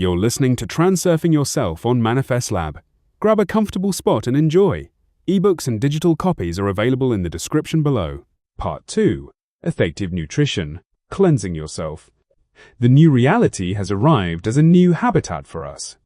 You're listening to Transurfing Yourself on Manifest Lab. Grab a comfortable spot and enjoy. Ebooks and digital copies are available in the description below. Part 2. Effective Nutrition. Cleansing Yourself. The new reality has arrived as a new habitat for us.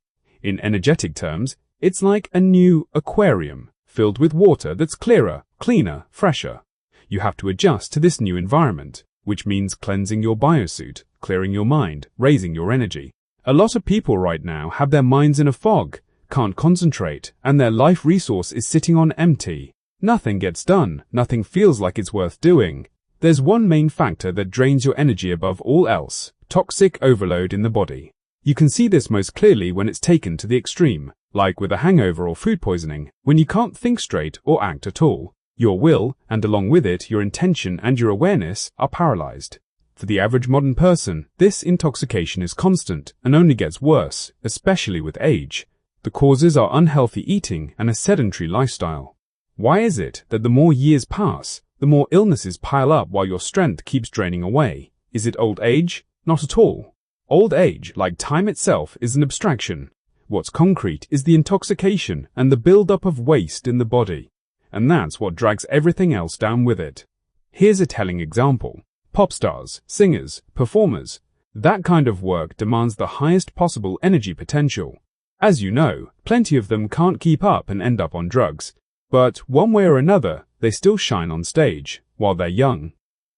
In energetic terms, it's like a new aquarium, filled with water that's clearer, cleaner, fresher. You have to adjust to this new environment, which means cleansing your biosuit, clearing your mind, raising your energy. A lot of people right now have their minds in a fog, can't concentrate, and their life resource is sitting on empty. Nothing gets done, nothing feels like it's worth doing. There's one main factor that drains your energy above all else: toxic overload in the body. You can see this most clearly when it's taken to the extreme, like with a hangover or food poisoning, when you can't think straight or act at all. Your will, and along with it your intention and your awareness, are paralyzed. For the average modern person, this intoxication is constant and only gets worse, especially with age. The causes are unhealthy eating and a sedentary lifestyle. Why is it that the more years pass, the more illnesses pile up while your strength keeps draining away? Is it old age? Not at all. Old age, like time itself, is an abstraction. What's concrete is the intoxication and the build-up of waste in the body. And that's what drags everything else down with it. Here's a telling example. Pop stars, singers, performers. That kind of work demands the highest possible energy potential. As you know, plenty of them can't keep up and end up on drugs. But one way or another, they still shine on stage, while they're young.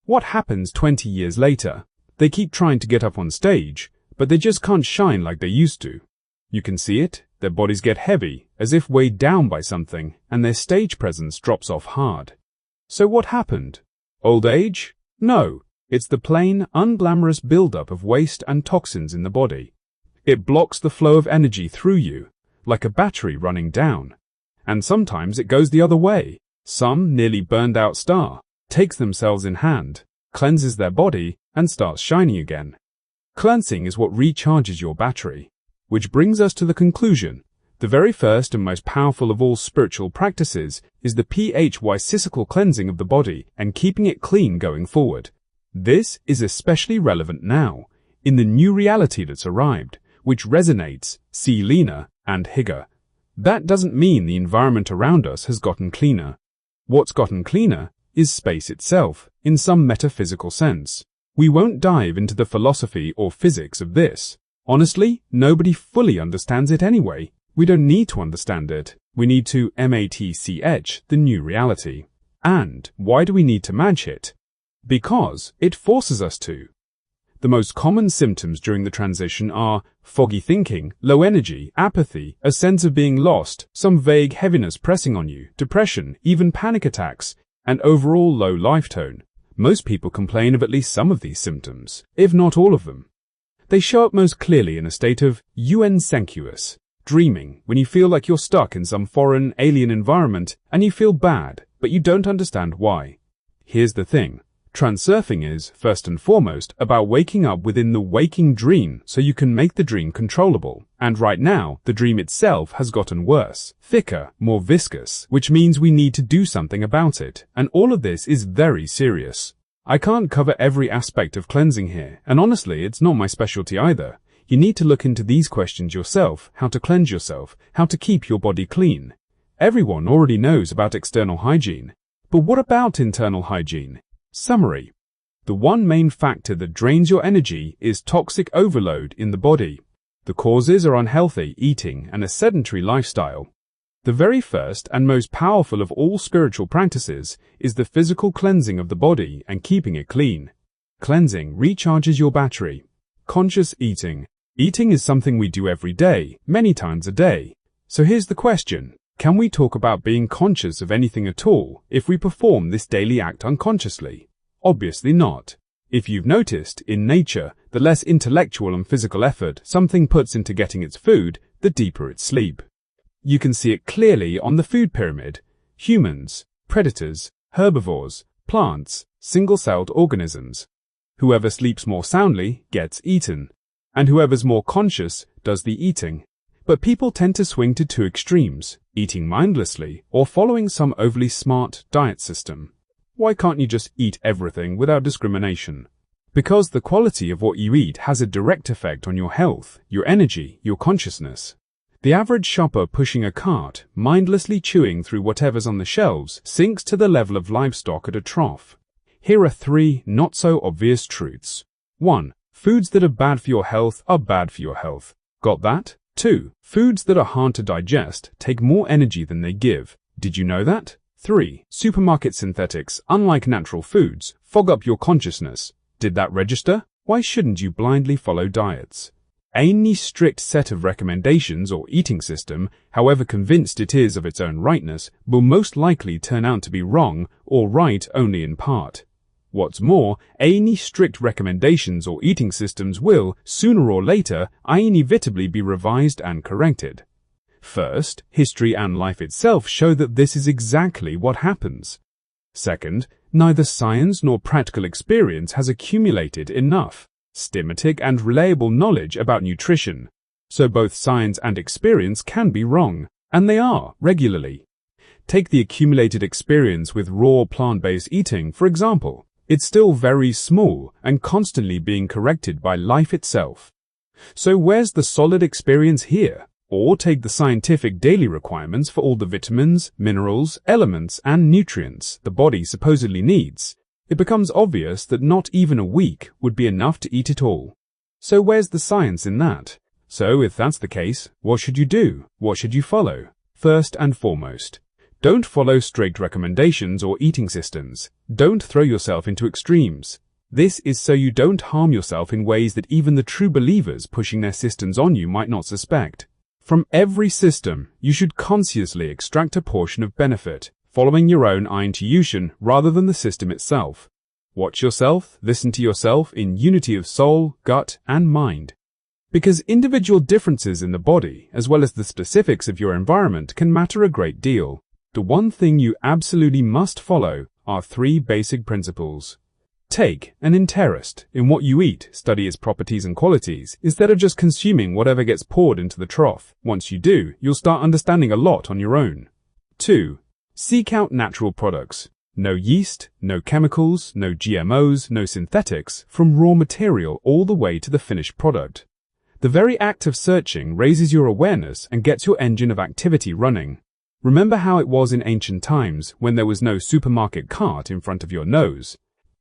What happens 20 years later? They keep trying to get up on stage, but they just can't shine like they used to. You can see it, their bodies get heavy, as if weighed down by something, and their stage presence drops off hard. So what happened? Old age? No. It's the plain, unglamorous buildup of waste and toxins in the body. It blocks the flow of energy through you, like a battery running down. And sometimes it goes the other way. Some nearly burned out star takes themselves in hand, cleanses their body, and starts shining again. Cleansing is what recharges your battery. Which brings us to the conclusion. The very first and most powerful of all spiritual practices is the physical cleansing of the body and keeping it clean going forward. This is especially relevant now, in the new reality that's arrived, which resonates, see Lena and Higa. That doesn't mean the environment around us has gotten cleaner. What's gotten cleaner is space itself, in some metaphysical sense. We won't dive into the philosophy or physics of this. Honestly, nobody fully understands it anyway. We don't need to understand it. We need to match the new reality. And why do we need to match it? Because it forces us to. The most common symptoms during the transition are foggy thinking, low energy, apathy, a sense of being lost, some vague heaviness pressing on you, depression, even panic attacks, and overall low life tone. Most people complain of at least some of these symptoms, if not all of them. They show up most clearly in a state of sensuous, dreaming, when you feel like you're stuck in some foreign, alien environment and you feel bad, but you don't understand why. Here's the thing. Transurfing is, first and foremost, about waking up within the waking dream so you can make the dream controllable. And right now, the dream itself has gotten worse, thicker, more viscous, which means we need to do something about it. And all of this is very serious. I can't cover every aspect of cleansing here, and honestly, it's not my specialty either. You need to look into these questions yourself, how to cleanse yourself, how to keep your body clean. Everyone already knows about external hygiene. But what about internal hygiene? Summary. The one main factor that drains your energy is toxic overload in the body. The causes are unhealthy eating and a sedentary lifestyle. The very first and most powerful of all spiritual practices is the physical cleansing of the body and keeping it clean. Cleansing recharges your battery. Conscious eating. Eating is something we do every day, many times a day. So here's the question. Can we talk about being conscious of anything at all if we perform this daily act unconsciously? Obviously not. If you've noticed, in nature, the less intellectual and physical effort something puts into getting its food, the deeper its sleep. You can see it clearly on the food pyramid. Humans, predators, herbivores, plants, single-celled organisms. Whoever sleeps more soundly gets eaten, and whoever's more conscious does the eating. But people tend to swing to two extremes, eating mindlessly or following some overly smart diet system. Why can't you just eat everything without discrimination? Because the quality of what you eat has a direct effect on your health, your energy, your consciousness. The average shopper pushing a cart, mindlessly chewing through whatever's on the shelves, sinks to the level of livestock at a trough. Here are 3 not-so-obvious truths. 1. Foods that are bad for your health are bad for your health. Got that? 2. Foods that are hard to digest take more energy than they give. Did you know that? 3. Supermarket synthetics, unlike natural foods, fog up your consciousness. Did that register? Why shouldn't you blindly follow diets? Any strict set of recommendations or eating system, however convinced it is of its own rightness, will most likely turn out to be wrong or right only in part. What's more, any strict recommendations or eating systems will, sooner or later, inevitably be revised and corrected. First, history and life itself show that this is exactly what happens. Second, neither science nor practical experience has accumulated enough systematic and reliable knowledge about nutrition, so both science and experience can be wrong, and they are regularly. Take the accumulated experience with raw plant-based eating, for example. It's still very small and constantly being corrected by life itself. So where's the solid experience here? Or take the scientific daily requirements for all the vitamins, minerals, elements, and nutrients the body supposedly needs. It becomes obvious that not even a week would be enough to eat it all. So where's the science in that? So if that's the case, what should you do? What should you follow? First and foremost, don't follow strict recommendations or eating systems. Don't throw yourself into extremes. This is so you don't harm yourself in ways that even the true believers pushing their systems on you might not suspect. From every system, you should consciously extract a portion of benefit, following your own intuition rather than the system itself. Watch yourself, listen to yourself in unity of soul, gut, and mind. Because individual differences in the body, as well as the specifics of your environment, can matter a great deal. The one thing you absolutely must follow are 3 basic principles. Take an interest in what you eat, study its properties and qualities, instead of just consuming whatever gets poured into the trough. Once you do, you'll start understanding a lot on your own. 2. Seek out natural products. No yeast, no chemicals, no GMOs, no synthetics, from raw material all the way to the finished product. The very act of searching raises your awareness and gets your engine of activity running. Remember how it was in ancient times when there was no supermarket cart in front of your nose.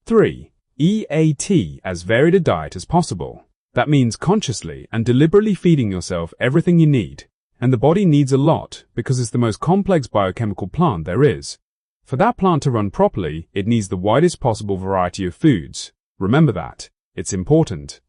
3. Eat as varied a diet as possible. That means consciously and deliberately feeding yourself everything you need. And the body needs a lot because it's the most complex biochemical plant there is. For that plant to run properly, it needs the widest possible variety of foods. Remember that. It's important.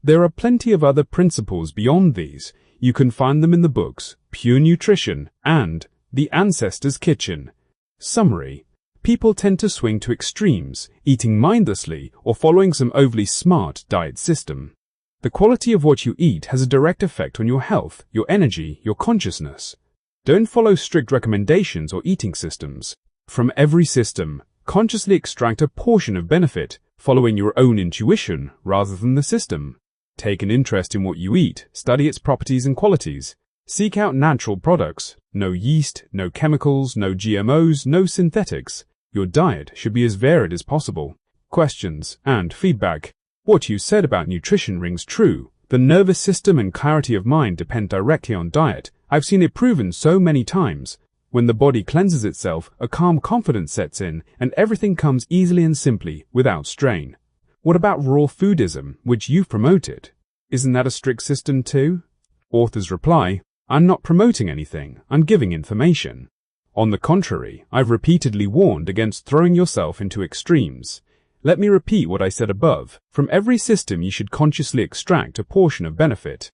There are plenty of other principles beyond these. You can find them in the books Pure Nutrition and The Ancestor's Kitchen. Summary. People tend to swing to extremes, eating mindlessly or following some overly smart diet system. The quality of what you eat has a direct effect on your health, your energy, your consciousness. Don't follow strict recommendations or eating systems. From every system, consciously extract a portion of benefit, following your own intuition rather than the system. Take an interest in what you eat, study its properties and qualities. Seek out natural products. No yeast, no chemicals, no GMOs, no synthetics. Your diet should be as varied as possible. Questions and feedback. What you said about nutrition rings true. The nervous system and clarity of mind depend directly on diet. I've seen it proven so many times. When the body cleanses itself, a calm confidence sets in, and everything comes easily and simply, without strain. What about raw foodism, which you've promoted? Isn't that a strict system too? Authors reply, I'm not promoting anything, I'm giving information. On the contrary, I've repeatedly warned against throwing yourself into extremes. Let me repeat what I said above. From every system you should consciously extract a portion of benefit.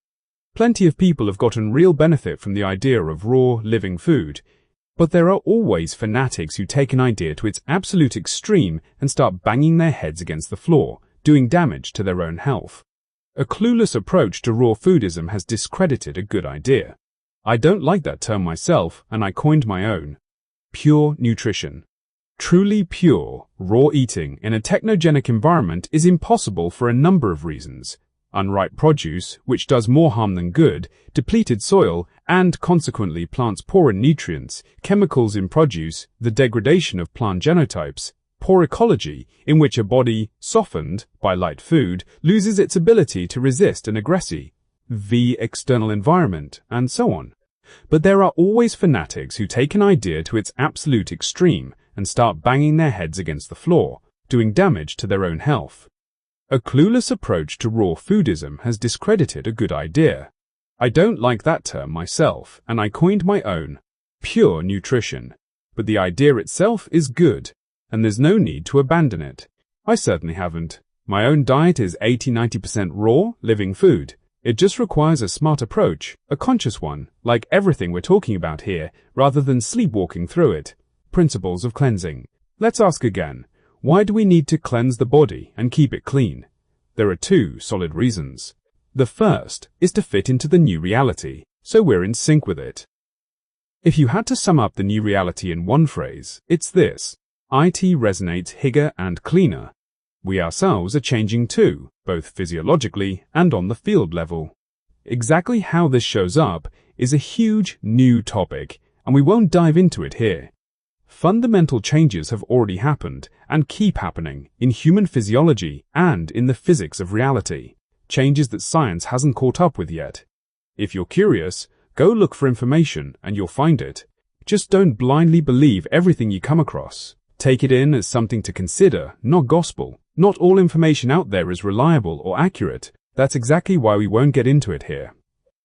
Plenty of people have gotten real benefit from the idea of raw, living food. But there are always fanatics who take an idea to its absolute extreme and start banging their heads against the floor, doing damage to their own health. A clueless approach to raw foodism has discredited a good idea. I don't like that term myself, and I coined my own. Pure nutrition. Truly pure, raw eating in a technogenic environment is impossible for a number of reasons. Unripe produce, which does more harm than good, depleted soil, and consequently plants poor in nutrients, chemicals in produce, the degradation of plant genotypes. poor ecology in which a body, softened by light food, loses its ability to resist an aggressive external environment, and so on. But there are always fanatics who take an idea to its absolute extreme and start banging their heads against the floor, doing damage to their own health. A clueless approach to raw foodism has discredited a good idea. I don't like that term myself, and I coined my own, pure nutrition. But the idea itself is good, and there's no need to abandon it. I certainly haven't. My own diet is 80–90% raw, living food. It just requires a smart approach, a conscious one, like everything we're talking about here, rather than sleepwalking through it. Principles of cleansing. Let's ask again, why do we need to cleanse the body and keep it clean? There are two solid reasons. The first is to fit into the new reality, so we're in sync with it. If you had to sum up the new reality in one phrase, it's this: IT resonates bigger and cleaner. We ourselves are changing too, both physiologically and on the field level. Exactly how this shows up is a huge new topic, and we won't dive into it here. Fundamental changes have already happened and keep happening in human physiology and in the physics of reality, changes that science hasn't caught up with yet. If you're curious, go look for information and you'll find it. Just don't blindly believe everything you come across. Take it in as something to consider, not gospel. Not all information out there is reliable or accurate. That's exactly why we won't get into it here.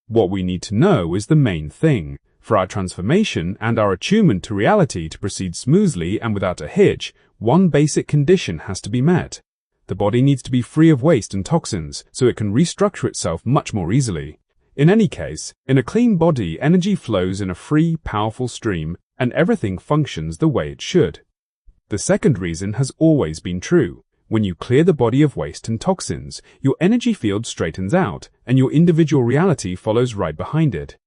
What we need to know is the main thing. For our transformation and our attunement to reality to proceed smoothly and without a hitch, one basic condition has to be met. The body needs to be free of waste and toxins so it can restructure itself much more easily. In any case, in a clean body, energy flows in a free, powerful stream, and everything functions the way it should. The second reason has always been true. When you clear the body of waste and toxins, your energy field straightens out, and your individual reality follows right behind it.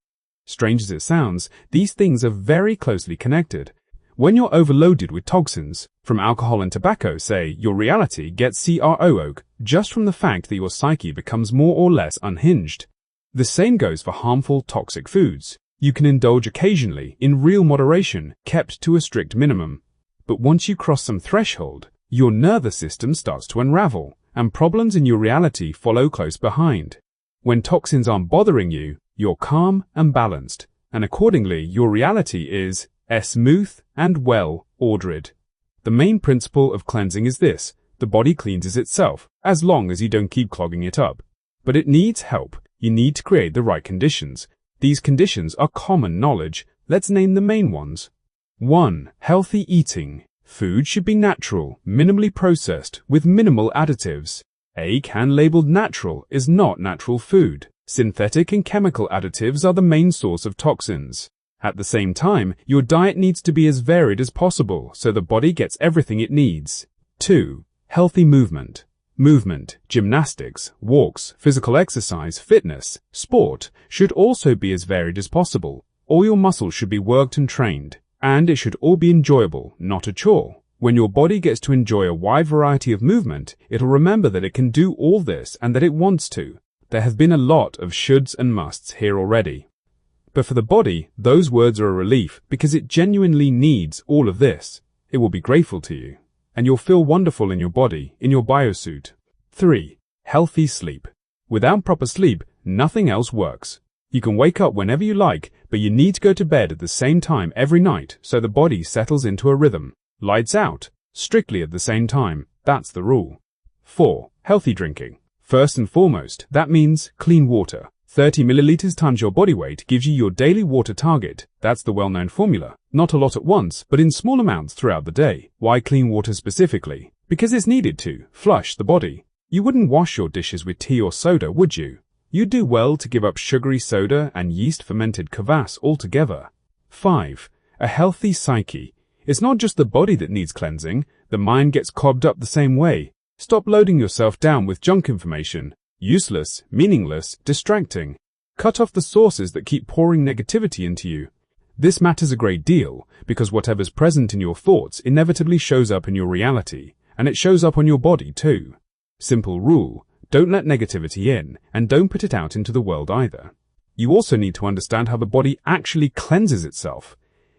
Strange as it sounds, these things are very closely connected. When you're overloaded with toxins, from alcohol and tobacco, say, your reality gets CRO'd just from the fact that your psyche becomes more or less unhinged. The same goes for harmful, toxic foods. You can indulge occasionally, in real moderation, kept to a strict minimum. But once you cross some threshold, your nervous system starts to unravel, and problems in your reality follow close behind. When toxins aren't bothering you, you're calm and balanced, and accordingly your reality is smooth and well-ordered. The main principle of cleansing is this: the body cleanses itself, as long as you don't keep clogging it up. But it needs help. You need to create the right conditions. These conditions are common knowledge. Let's name the main ones. 1. Healthy eating. Food should be natural, minimally processed, with minimal additives. A can labeled natural is not natural food. Synthetic and chemical additives are the main source of toxins. At the same time, your diet needs to be as varied as possible so the body gets everything it needs. 2. Healthy movement. Movement, gymnastics, walks, physical exercise, fitness, sport should also be as varied as possible. All your muscles should be worked and trained, and it should all be enjoyable, not a chore. When your body gets to enjoy a wide variety of movement, it'll remember that it can do all this and that it wants to. There have been a lot of shoulds and musts here already. But for the body, those words are a relief because it genuinely needs all of this. It will be grateful to you, and you'll feel wonderful in your body, in your biosuit. 3. Healthy sleep. Without proper sleep, nothing else works. You can wake up whenever you like, but you need to go to bed at the same time every night so the body settles into a rhythm. Lights out, strictly at the same time. That's the rule. 4. Healthy drinking. First and foremost, that means clean water. 30 milliliters times your body weight gives you your daily water target. That's the well-known formula. Not a lot at once, but in small amounts throughout the day. Why clean water specifically? Because it's needed to flush the body. You wouldn't wash your dishes with tea or soda, would you? You'd do well to give up sugary soda and yeast-fermented kvass altogether. 5. A healthy psyche. It's not just the body that needs cleansing. The mind gets cobbed up the same way. Stop loading yourself down with junk information. Useless, meaningless, distracting. Cut off the sources that keep pouring negativity into you. This matters a great deal because whatever's present in your thoughts inevitably shows up in your reality, and it shows up on your body too. Simple rule: don't let negativity in, and don't put it out into the world either. You also need to understand how the body actually cleanses itself.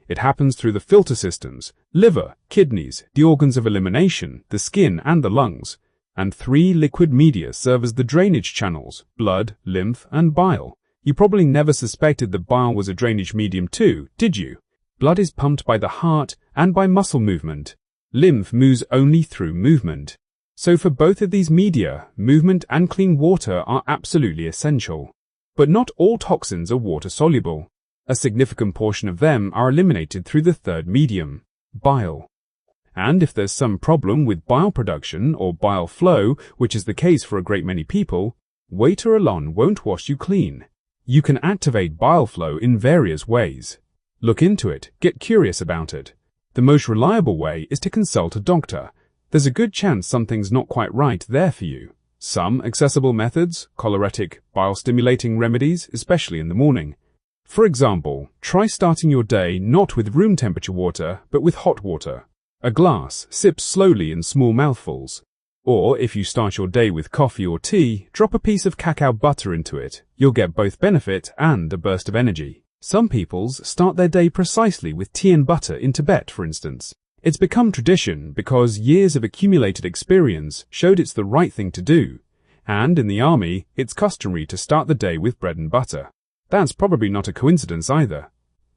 It happens through the filter systems, liver, kidneys, the organs of elimination, the skin, and the lungs. And 3 liquid media serve as the drainage channels: blood, lymph, and bile. You probably never suspected that bile was a drainage medium too, did you? Blood is pumped by the heart and by muscle movement. Lymph moves only through movement. So for both of these media, movement and clean water are absolutely essential. But not all toxins are water-soluble. A significant portion of them are eliminated through the third medium, bile. And if there's some problem with bile production or bile flow, which is the case for a great many people, water alone won't wash you clean. You can activate bile flow in various ways. Look into it, get curious about it. The most reliable way is to consult a doctor. There's a good chance something's not quite right there for you. Some accessible methods: choleretic, bile-stimulating remedies, especially in the morning. For example, try starting your day not with room temperature water, but with hot water. A glass, sip slowly in small mouthfuls. Or if you start your day with coffee or tea, drop a piece of cacao butter into it. You'll get both benefit and a burst of energy. Some peoples start their day precisely with tea and butter in Tibet, for instance. It's become tradition because years of accumulated experience showed it's the right thing to do. And in the army, it's customary to start the day with bread and butter. That's probably not a coincidence either.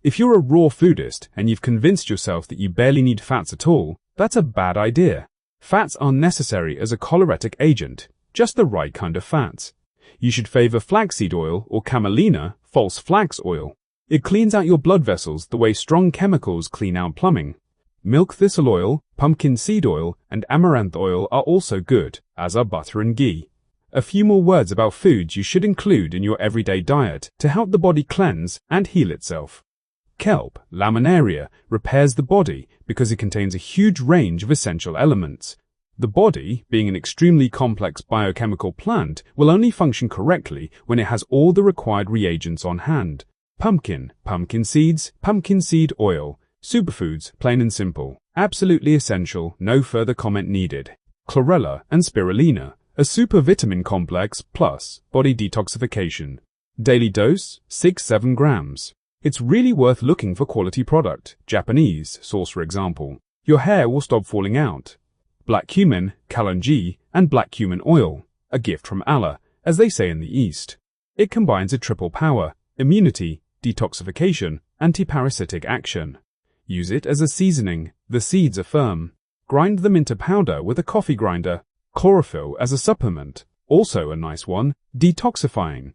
If you're a raw foodist and you've convinced yourself that you barely need fats at all, that's a bad idea. Fats are necessary as a choleretic agent, just the right kind of fats. You should favor flaxseed oil or camelina, false flax oil. It cleans out your blood vessels the way strong chemicals clean out plumbing. Milk thistle oil, pumpkin seed oil, and amaranth oil are also good, as are butter and ghee. A few more words about foods you should include in your everyday diet to help the body cleanse and heal itself. Kelp, laminaria, repairs the body because it contains a huge range of essential elements. The body, being an extremely complex biochemical plant, will only function correctly when it has all the required reagents on hand. Pumpkin, pumpkin seeds, pumpkin seed oil. Superfoods, plain and simple. Absolutely essential, no further comment needed. Chlorella and spirulina, a supervitamin complex plus body detoxification. Daily dose, 6-7 grams. It's really worth looking for quality product, Japanese source for example. Your hair will stop falling out. Black cumin, kalonji, and black cumin oil, a gift from Allah, as they say in the East. It combines a triple power: immunity, detoxification, antiparasitic action. Use it as a seasoning. The seeds are firm. Grind them into powder with a coffee grinder. Chlorophyll as a supplement, also a nice one, detoxifying.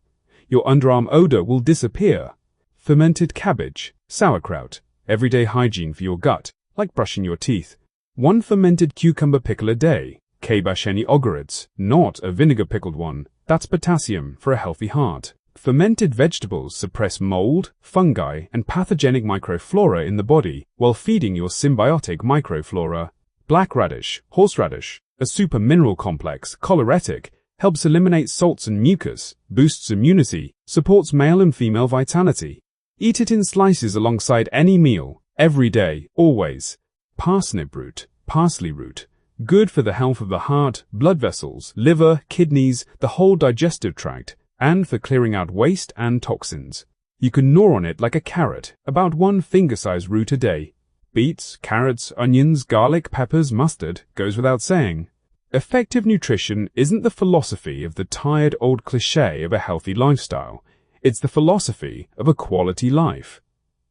Your underarm odor will disappear. Fermented cabbage, sauerkraut, everyday hygiene for your gut, like brushing your teeth. 1 fermented cucumber pickle a day, Keiba ogorets, not a vinegar pickled one. That's potassium for a healthy heart. Fermented vegetables suppress mold, fungi, and pathogenic microflora in the body while feeding your symbiotic microflora. Black radish, horseradish, a super mineral complex, choleretic, helps eliminate salts and mucus, boosts immunity, supports male and female vitality. Eat it in slices alongside any meal, every day, always. Parsnip root, parsley root, good for the health of the heart, blood vessels, liver, kidneys, the whole digestive tract, and for clearing out waste and toxins. You can gnaw on it like a carrot, about 1 finger-sized root a day. Beets, carrots, onions, garlic, peppers, mustard, goes without saying. Effective nutrition isn't the philosophy of the tired old cliché of a healthy lifestyle. It's the philosophy of a quality life.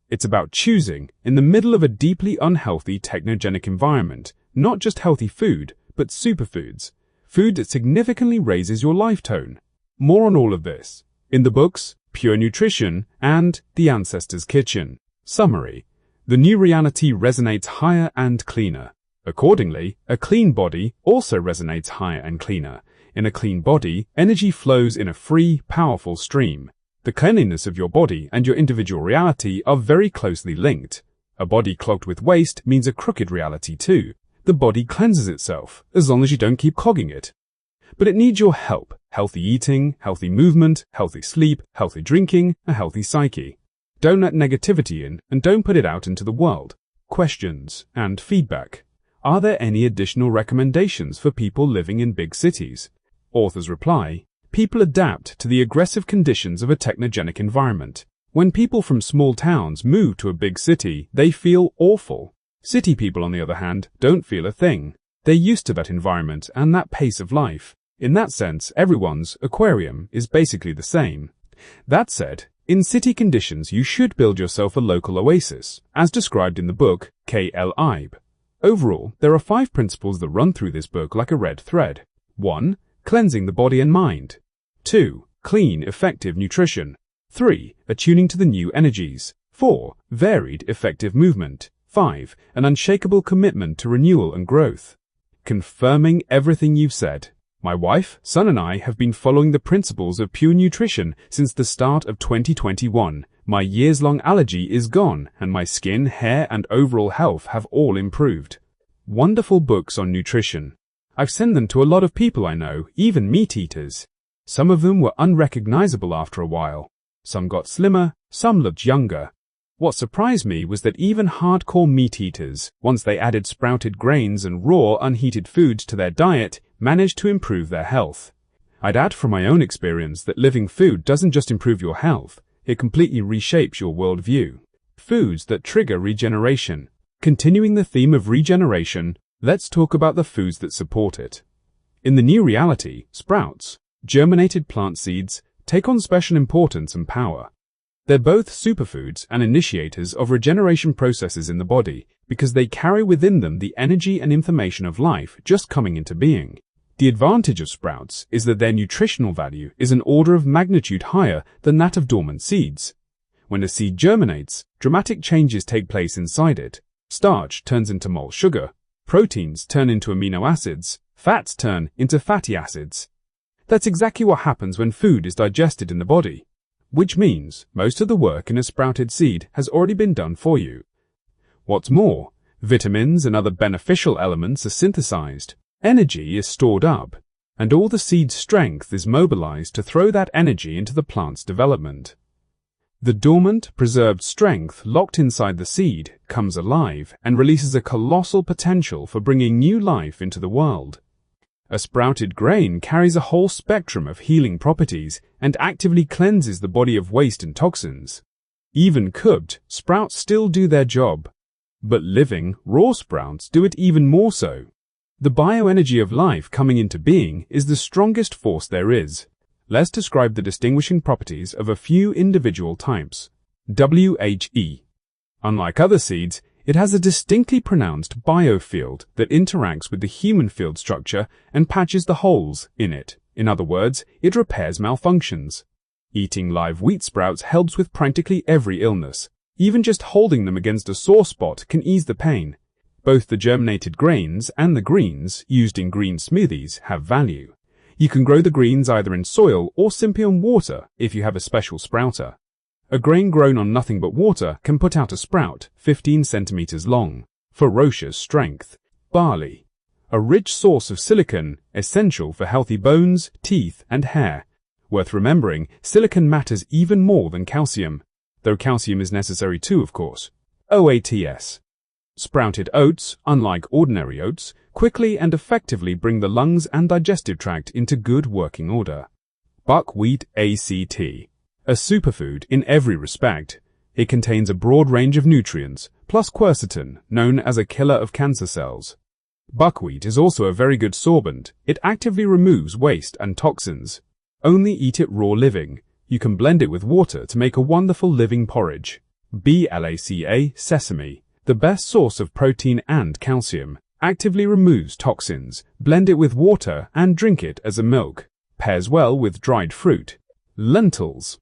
It's about choosing, in the middle of a deeply unhealthy technogenic environment, not just healthy food, but superfoods. Food that significantly raises your life tone. More on all of this in the books Pure Nutrition and The Ancestor's Kitchen. Summary: the new reality resonates higher and cleaner. Accordingly, a clean body also resonates higher and cleaner. In a clean body, energy flows in a free, powerful stream. The cleanliness of your body and your individual reality are very closely linked. A body clogged with waste means a crooked reality too. The body cleanses itself, as long as you don't keep clogging it. But it needs your help: healthy eating, healthy movement, healthy sleep, healthy drinking, a healthy psyche. Don't let negativity in, and don't put it out into the world. Questions and feedback. Are there any additional recommendations for people living in big cities? Authors reply: people adapt to the aggressive conditions of a technogenic environment. When people from small towns move to a big city, they feel awful. City people, on the other hand, don't feel a thing. They're used to that environment and that pace of life. In that sense, everyone's aquarium is basically the same. That said, in city conditions, you should build yourself a local oasis, as described in the book K.L. Ibe. Overall, there are 5 principles that run through this book like a red thread. 1. Cleansing the body and mind. 2. Clean, effective nutrition. 3. Attuning to the new energies. 4. Varied, effective movement. 5. An unshakable commitment to renewal and growth. Confirming everything you've said. My wife, son and I have been following the principles of pure nutrition since the start of 2021. My years-long allergy is gone, and my skin, hair, and overall health have all improved. Wonderful books on nutrition. I've sent them to a lot of people I know, even meat eaters. Some of them were unrecognizable after a while. Some got slimmer, some looked younger. What surprised me was that even hardcore meat eaters, once they added sprouted grains and raw, unheated foods to their diet, managed to improve their health. I'd add from my own experience that living food doesn't just improve your health, it completely reshapes your worldview. Foods that trigger regeneration. Continuing the theme of regeneration, let's talk about the foods that support it. In the new reality, sprouts, germinated plant seeds, take on special importance and power. They're both superfoods and initiators of regeneration processes in the body because they carry within them the energy and information of life just coming into being. The advantage of sprouts is that their nutritional value is an order of magnitude higher than that of dormant seeds. When a seed germinates, dramatic changes take place inside it. Starch turns into malt sugar, proteins turn into amino acids, fats turn into fatty acids. That's exactly what happens when food is digested in the body. Which means most of the work in a sprouted seed has already been done for you. What's more, vitamins and other beneficial elements are synthesized, energy is stored up, and all the seed's strength is mobilized to throw that energy into the plant's development. The dormant, preserved strength locked inside the seed comes alive and releases a colossal potential for bringing new life into the world. A sprouted grain carries a whole spectrum of healing properties and actively cleanses the body of waste and toxins. Even cooked, sprouts still do their job. But living, raw sprouts do it even more so. The bioenergy of life coming into being is the strongest force there is. Let's describe the distinguishing properties of a few individual types. WHE. Unlike other seeds, it has a distinctly pronounced biofield that interacts with the human field structure and patches the holes in it. In other words, it repairs malfunctions. Eating live wheat sprouts helps with practically every illness. Even just holding them against a sore spot can ease the pain. Both the germinated grains and the greens used in green smoothies have value. You can grow the greens either in soil or simply on water if you have a special sprouter. A grain grown on nothing but water can put out a sprout 15 centimeters long. Ferocious strength. Barley. A rich source of silicon, essential for healthy bones, teeth, and hair. Worth remembering, silicon matters even more than calcium, though calcium is necessary too, of course. OATS. Sprouted oats, unlike ordinary oats, quickly and effectively bring the lungs and digestive tract into good working order. Buckwheat ACT. A superfood in every respect. It contains a broad range of nutrients, plus quercetin, known as a killer of cancer cells. Buckwheat is also a very good sorbent. It actively removes waste and toxins. Only eat it raw living. You can blend it with water to make a wonderful living porridge. BLACA sesame. The best source of protein and calcium. Actively removes toxins. Blend it with water and drink it as a milk. Pairs well with dried fruit. Lentils.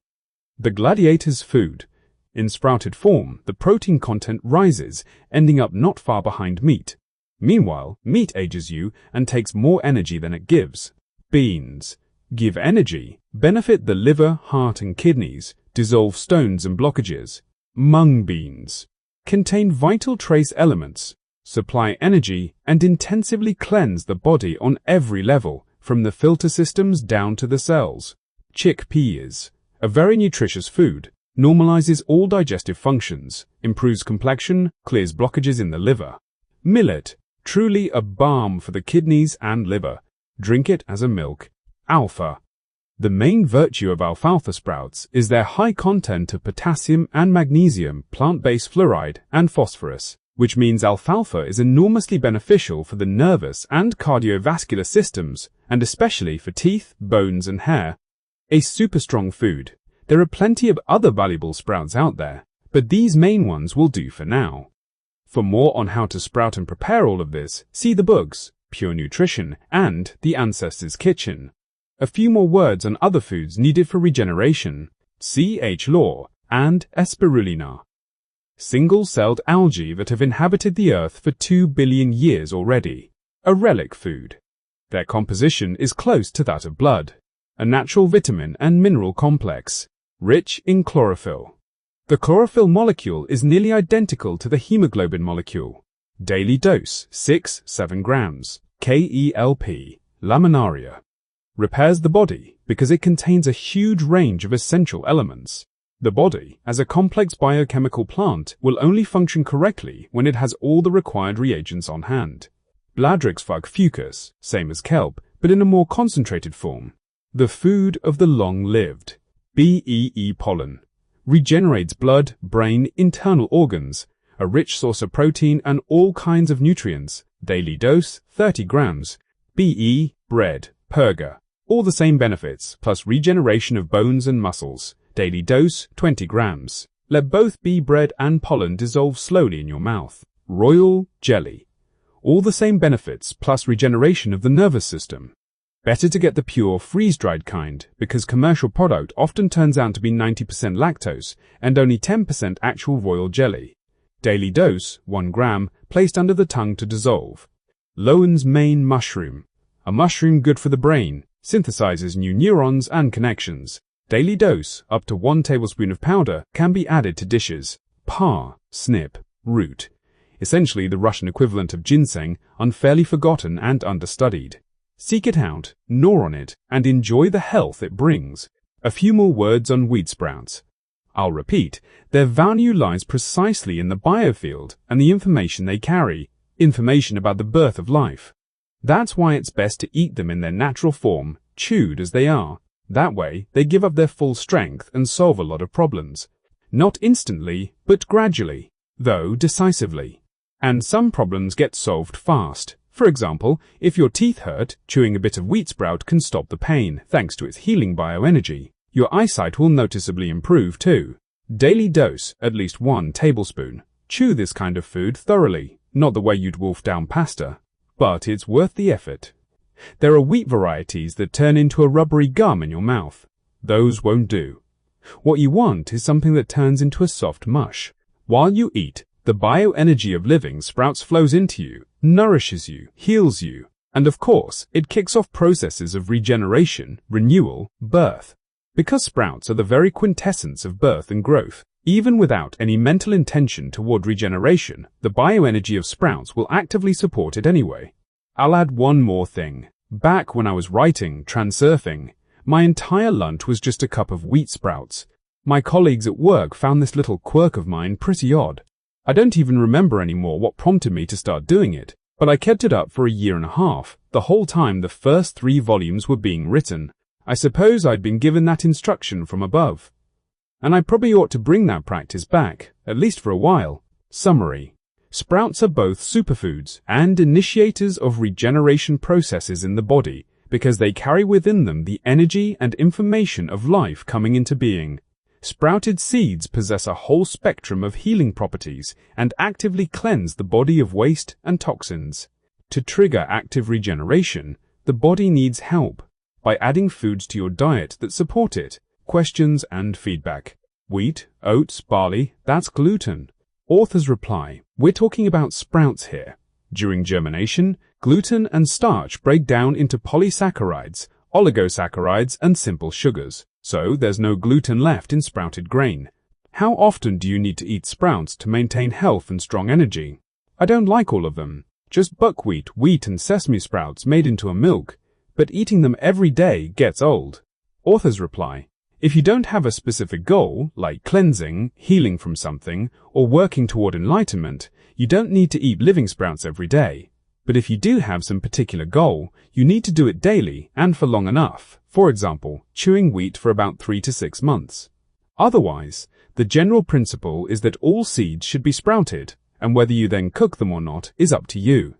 The gladiator's food. In sprouted form, the protein content rises, ending up not far behind meat. Meanwhile, meat ages you and takes more energy than it gives. Beans. Give energy, benefit the liver, heart and kidneys, dissolve stones and blockages. Mung beans. Contain vital trace elements, supply energy and intensively cleanse the body on every level, from the filter systems down to the cells. Chickpeas. A very nutritious food, normalizes all digestive functions, improves complexion, clears blockages in the liver. Millet. Truly a balm for the kidneys and liver. Drink it as a milk. Alpha. The main virtue of alfalfa sprouts is their high content of potassium and magnesium, plant-based fluoride, and phosphorus, which means alfalfa is enormously beneficial for the nervous and cardiovascular systems, and especially for teeth, bones, and hair. A super strong food. There are plenty of other valuable sprouts out there, but these main ones will do for now. For more on how to sprout and prepare all of this, see the books, Pure Nutrition and The Ancestor's Kitchen. A few more words on other foods needed for regeneration, C. H. Law and S. Spirulina. Single-celled algae that have inhabited the earth for 2 billion years already. A relic food. Their composition is close to that of blood. A natural vitamin and mineral complex, rich in chlorophyll. The chlorophyll molecule is nearly identical to the hemoglobin molecule. Daily dose 6-7 grams. KELP, laminaria. Repairs the body because it contains a huge range of essential elements. The body, as a complex biochemical plant, will only function correctly when it has all the required reagents on hand. Bladrixfug fucus, same as kelp, but in a more concentrated form. The food of the long-lived. BEE pollen. Regenerates blood, brain, internal organs. A rich source of protein and all kinds of nutrients. Daily dose 30 grams. BE, bread, purga. All the same benefits, plus regeneration of bones and muscles. Daily dose 20 grams. Let both bee bread and pollen dissolve slowly in your mouth. Royal jelly. All the same benefits, plus regeneration of the nervous system. Better to get the pure freeze-dried kind, because commercial product often turns out to be 90% lactose and only 10% actual royal jelly. Daily dose 1 gram, placed under the tongue to dissolve. Lowen's mane mushroom. A mushroom good for the brain. Synthesizes new neurons and connections. Daily dose, up to 1 tablespoon of powder, can be added to dishes. Pa, snip, root. Essentially the Russian equivalent of ginseng, unfairly forgotten and understudied. Seek it out, gnaw on it, and enjoy the health it brings. A few more words on wheat sprouts. I'll repeat, their value lies precisely in the biofield and the information they carry, information about the birth of life. That's why it's best to eat them in their natural form, chewed as they are. That way, they give up their full strength and solve a lot of problems. Not instantly, but gradually, though decisively. And some problems get solved fast. For example, if your teeth hurt, chewing a bit of wheat sprout can stop the pain, thanks to its healing bioenergy. Your eyesight will noticeably improve too. Daily dose, at least 1 tablespoon. Chew this kind of food thoroughly, not the way you'd wolf down pasta. But it's worth the effort. There are wheat varieties that turn into a rubbery gum in your mouth. Those won't do. What you want is something that turns into a soft mush. While you eat, the bioenergy of living sprouts flows into you, nourishes you, heals you, and of course, it kicks off processes of regeneration, renewal, birth. Because sprouts are the very quintessence of birth and growth, even without any mental intention toward regeneration, the bioenergy of sprouts will actively support it anyway. I'll add one more thing. Back when I was writing Transurfing, my entire lunch was just a cup of wheat sprouts. My colleagues at work found this little quirk of mine pretty odd. I don't even remember anymore what prompted me to start doing it, but I kept it up for a year and a half, the whole time the first 3 volumes were being written. I suppose I'd been given that instruction from above. And I probably ought to bring that practice back, at least for a while. Summary. Sprouts are both superfoods and initiators of regeneration processes in the body because they carry within them the energy and information of life coming into being. Sprouted seeds possess a whole spectrum of healing properties and actively cleanse the body of waste and toxins. To trigger active regeneration, the body needs help by adding foods to your diet that support it. Questions and feedback. Wheat, oats, barley, that's gluten. Authors reply, we're talking about sprouts here. During germination, gluten and starch break down into polysaccharides, oligosaccharides, and simple sugars. So there's no gluten left in sprouted grain. How often do you need to eat sprouts to maintain health and strong energy? I don't like all of them. Just buckwheat, wheat, and sesame sprouts made into a milk. But eating them every day gets old. Authors reply, if you don't have a specific goal, like cleansing, healing from something, or working toward enlightenment, you don't need to eat living sprouts every day. But if you do have some particular goal, you need to do it daily and for long enough, for example, chewing wheat for about 3 to 6 months. Otherwise, the general principle is that all seeds should be sprouted, and whether you then cook them or not is up to you.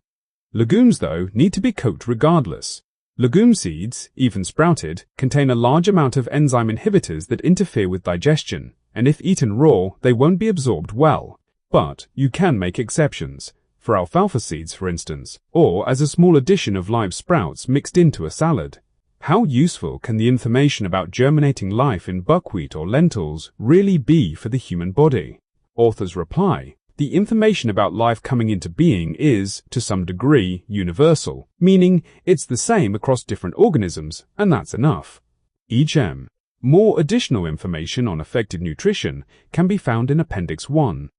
Legumes, though, need to be cooked regardless. Legume seeds, even sprouted, contain a large amount of enzyme inhibitors that interfere with digestion, and if eaten raw, they won't be absorbed well. But you can make exceptions, for alfalfa seeds for instance, or as a small addition of live sprouts mixed into a salad. How useful can the information about germinating life in buckwheat or lentils really be for the human body? Authors reply, the information about life coming into being is, to some degree, universal, meaning it's the same across different organisms, and that's enough. More additional information on effective nutrition can be found in Appendix 1.